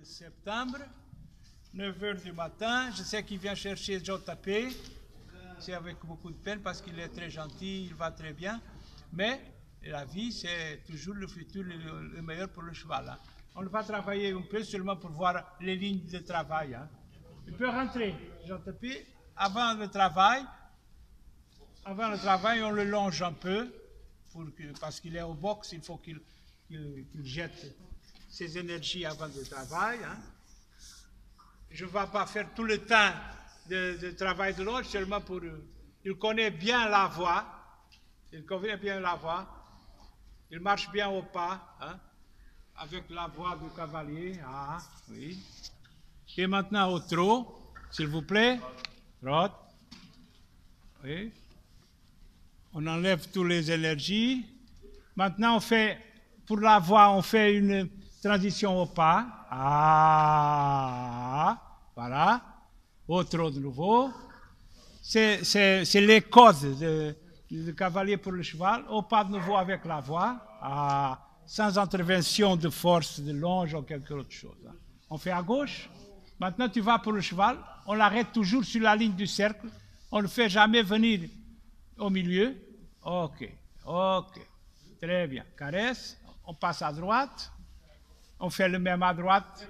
septembre, 9 h du matin. Je sais qu'il vient chercher JP. C'est avec beaucoup de peine parce qu'il est très gentil, il va très bien. Mais la vie, c'est toujours le futur, le meilleur pour le cheval. Hein. On va travailler un peu seulement pour voir les lignes de travail. Hein. Il peut rentrer, JP. Avant le travail, on le longe un peu parce qu'il est au box, il faut qu'il jette ses énergies avant le travail. Hein. Je ne vais pas faire tout le temps de travail de l'autre, seulement pour... il connaît bien la voie, il marche bien au pas, hein, avec la voix du cavalier. Ah, oui. Et maintenant au trot, s'il vous plaît. Trot. Oui. On enlève toutes les énergies. Maintenant, pour la voix, on fait une transition au pas. Ah, voilà. Au trot de nouveau. C'est les codes du cavalier pour le cheval. Au pas de nouveau avec la voix. Ah, sans intervention de force, de longe ou quelque autre chose. On fait à gauche. Maintenant, tu vas pour le cheval. On l'arrête toujours sur la ligne du cercle. On ne le fait jamais venir au milieu. Ok. Très bien. Caresse. On passe à droite. On fait le même à droite.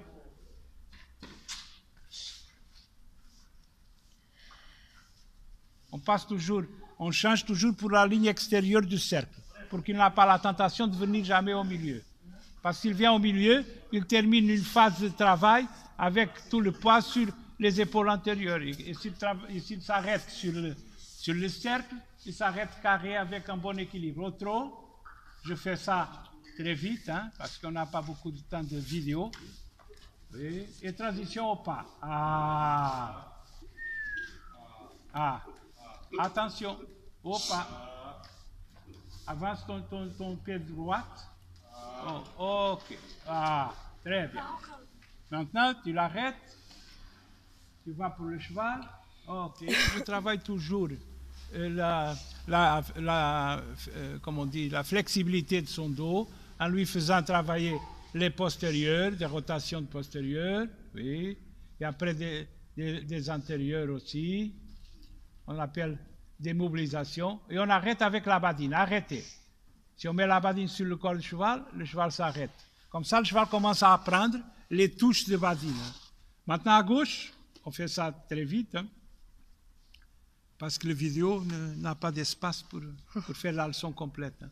On change toujours pour la ligne extérieure du cercle, pour qu'il n'a pas la tentation de venir jamais au milieu. Parce qu'il vient au milieu, il termine une phase de travail avec tout le poids sur les épaules antérieures. Et s'il s'arrête sur le cercle, il s'arrête carré avec un bon équilibre. Au trot, je fais ça très vite, hein, parce qu'on n'a pas beaucoup de temps de vidéo. Et transition au pas. Attention, au pas. Avance ton pied de droite. Oh, ok. Très bien. Maintenant, tu l'arrêtes. Tu vas pour le cheval. Ok. Je travaille toujours la flexibilité de son dos en lui faisant travailler les postérieurs, des rotations de postérieurs. Oui. Et après des antérieurs aussi. On appelle des mobilisations. Et on arrête avec la badine. Arrêtez. Si on met la badine sur le corps du cheval, le cheval s'arrête. Comme ça, le cheval commence à apprendre les touches de badine. Maintenant, à gauche, on fait ça très vite, hein, parce que la vidéo n'a pas d'espace pour faire la leçon complète. Hein.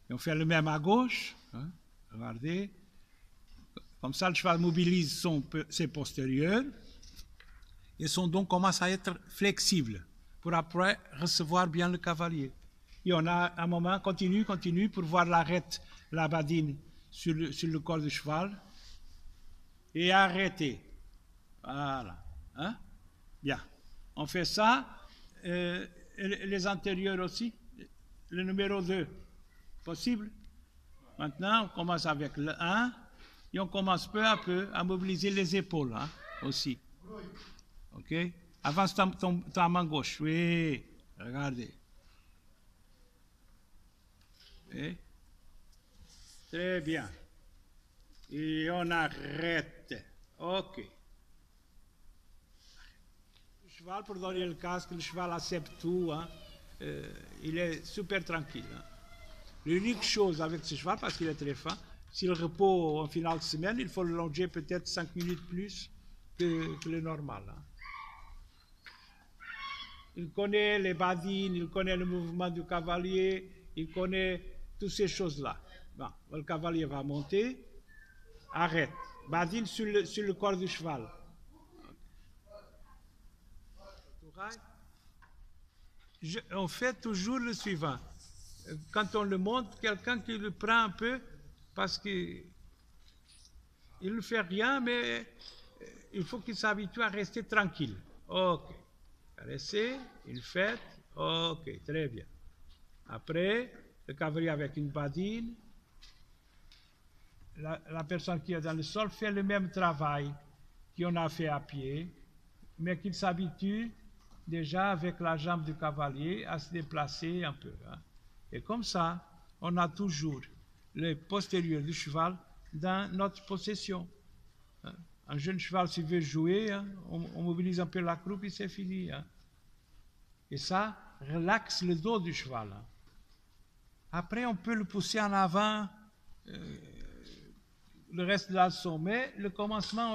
Et on fait le même à gauche. Hein. Regardez. Comme ça, le cheval mobilise ses postérieurs et son dos commence à être flexible pour après recevoir bien le cavalier. Et on a un moment, continue, pour voir la badine sur le corps du cheval. Et arrêter. Voilà. Hein? Bien. On fait ça. Les antérieurs aussi. Le numéro 2. Possible? Maintenant, on commence avec le 1. Et on commence peu à peu à mobiliser les épaules, hein, aussi. OK? Avance ta main gauche. Oui. Regardez. Et très bien. Et on arrête. OK. Le cheval, pour donner le casque, le cheval accepte tout. Hein. Il est super tranquille. Hein. L'unique chose avec ce cheval, parce qu'il est très fin, s'il repose en finale de semaine, il faut le longer peut-être 5 minutes plus que le normal. Hein. Il connaît les badines, il connaît le mouvement du cavalier, il connaît toutes ces choses-là. Bon, le cavalier va monter, arrête. Badine sur le corps du cheval. On fait toujours le suivant. Quand on le monte, quelqu'un qui le prend un peu, parce qu'il ne fait rien, mais il faut qu'il s'habitue à rester tranquille. OK. Caresser, il fait. OK, très bien. Après, le cavalier avec une badine. La personne qui est dans le sol fait le même travail qu'on a fait à pied, mais qu'il s'habitue déjà avec la jambe du cavalier à se déplacer un peu. Hein. Et comme ça, on a toujours le postérieur du cheval dans notre possession. Hein. Un jeune cheval, s'il veut jouer, hein, on mobilise un peu la croupe et c'est fini. Hein. Et ça relaxe le dos du cheval. Hein. Après, on peut le pousser en avant le reste de la leçon. Mais le commencement,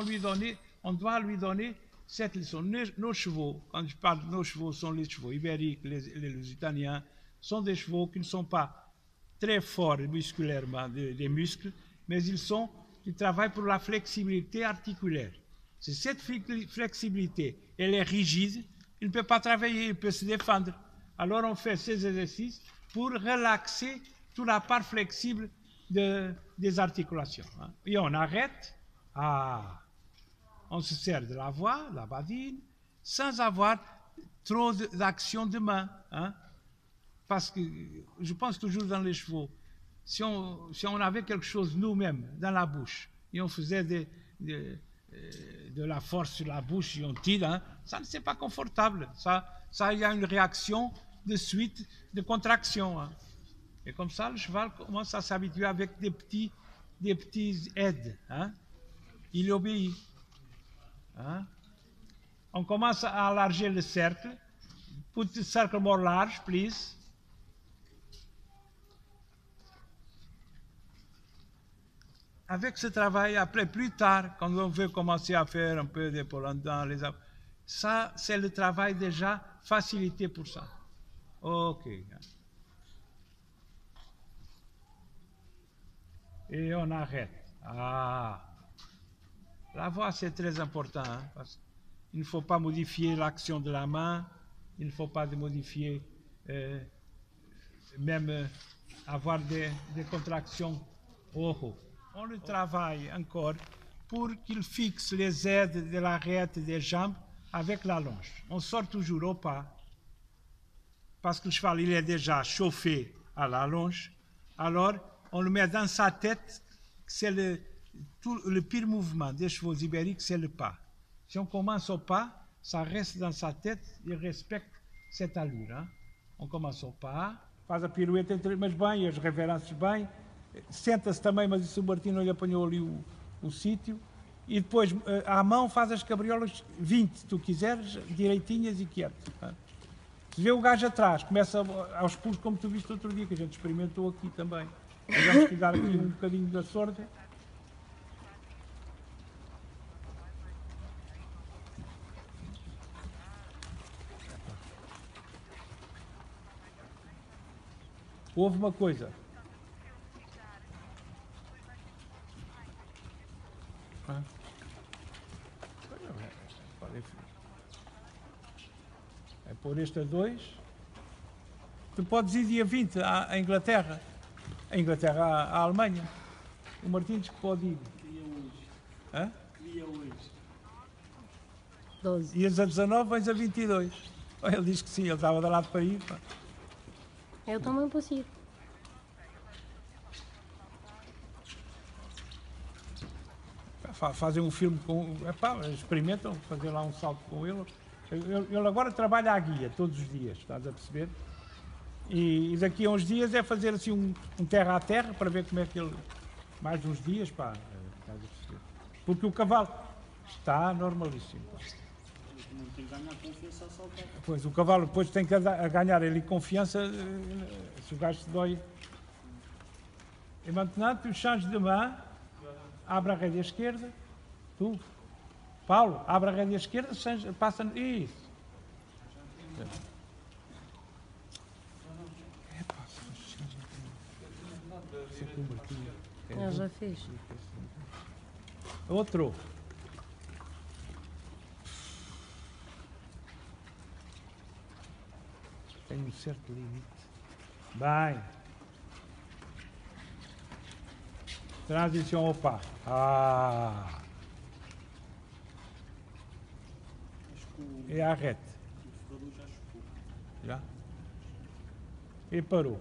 on doit lui donner cette leçon. Nos chevaux, quand je parle de nos chevaux, sont les chevaux ibériques, les Lusitaniens, sont des chevaux qui ne sont pas très forts musculairement, des muscles, mais ils travaillent pour la flexibilité articulaire. C'est cette flexibilité, elle est rigide, il ne peut pas travailler, il peut se défendre. Alors on fait ces exercices pour relaxer toute la part flexible des articulations. Hein. Et on arrête, on se sert de la voix, la badine, sans avoir trop d'action de main. Hein. Parce que je pense toujours dans les chevaux. Si on avait quelque chose nous-mêmes dans la bouche et on faisait de la force sur la bouche et on tire, hein, ça ne c'est pas confortable. Ça, il y a une réaction de suite de contraction. Hein. Et comme ça, le cheval commence à s'habituer avec des petits aides. Hein. Il obéit. Hein. On commence à élargir le cercle. Put the circle more large, please. Avec ce travail, après, plus tard, quand on veut commencer à faire un peu d'épaule en dedans, ça, c'est le travail déjà facilité pour ça. OK. Et on arrête. La voix, c'est très important, hein, parce qu'il ne faut pas modifier l'action de la main, il ne faut pas modifier, même avoir des contractions. On le travaille encore pour qu'il fixe les aides de l'arête des jambes avec la longe. On sort toujours au pas, parce que le cheval il est déjà chauffé à la longe. Alors, on le met dans sa tête, c'est le pire mouvement des chevaux ibériques, c'est le pas. Si on commence au pas, ça reste dans sa tête, il respecte cette allure. Hein? On commence au pas, faz a pirueta, mas bem, as reveranças bem, senta-se também, mas isso o Martim não lhe apanhou ali o sítio, e depois à mão faz as cabriolas 20, se tu quiseres, direitinhas e quieto. Hein? Se vê o gajo atrás, começa aos pulos como tu viste outro dia, que a gente experimentou aqui também. Vamos cuidar aqui um bocadinho da sorte. Houve uma coisa. É pôr este a 2. Tu podes ir dia 20 à Inglaterra. A Inglaterra à Alemanha. O Martim diz que pode ir. Dia hoje. Hã? Dia hoje. 12. Ias a 19, vens a 22. Ele diz que sim, ele estava danado para ir. Pá. Eu também posso ir. Fazem um filme com... Epá, experimentam fazer lá um salto com ele. Ele agora trabalha à guia todos os dias, estás a perceber? E daqui a uns dias é fazer assim um terra a terra para ver como é que ele... Mais uns dias, pá, estás a perceber? Porque o cavalo está normalíssimo. Não tem que ganhar confiança a saltar. Pois, o cavalo depois tem que ganhar ele confiança se o gajo se dói. E maintenant, tu changes de main, abre a rédea esquerda, tu, Paulo, abre a rédea esquerda, passa, isso. Eu já fiz. Outro. Tem um certo limite. Bem. Transição ao pá. E arrete. O jogador já chocou. Já? E parou.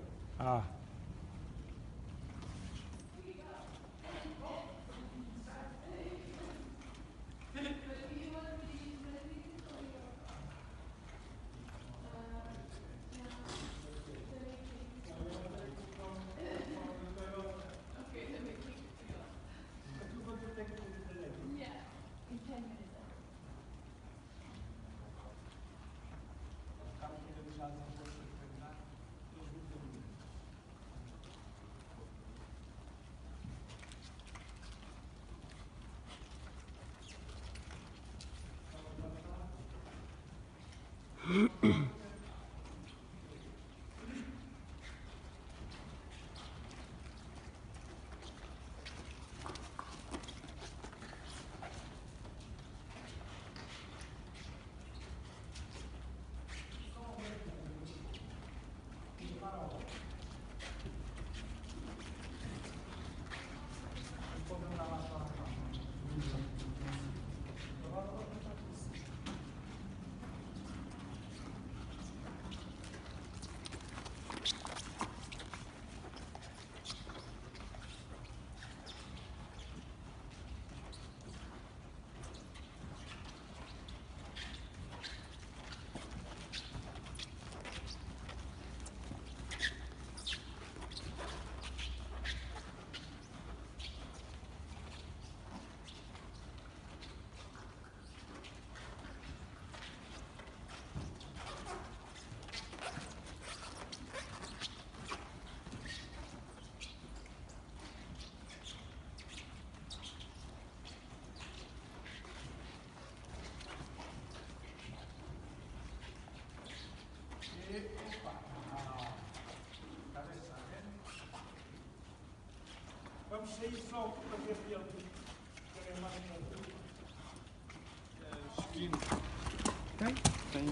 Tem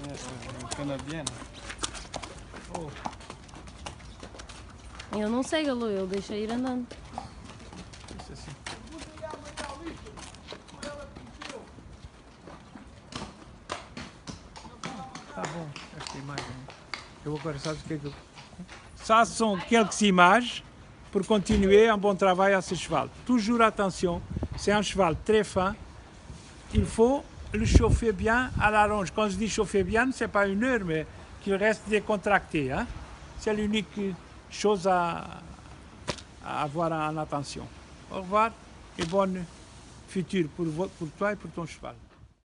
canadiana. Oh. Eu não sei, Galo, eu deixei ir andando. Isso assim. Tá bom, esta imagem. Eu agora, sabes o que é que eu... Ça sont quelques images pour continuer un bon travail à ce cheval. Toujours attention, c'est un cheval très fin. Il faut le chauffer bien à la longe. Quand je dis chauffer bien, ce n'est pas 1 heure, mais qu'il reste décontracté. Hein? C'est l'unique chose à avoir en attention. Au revoir et bonne future pour toi et pour ton cheval.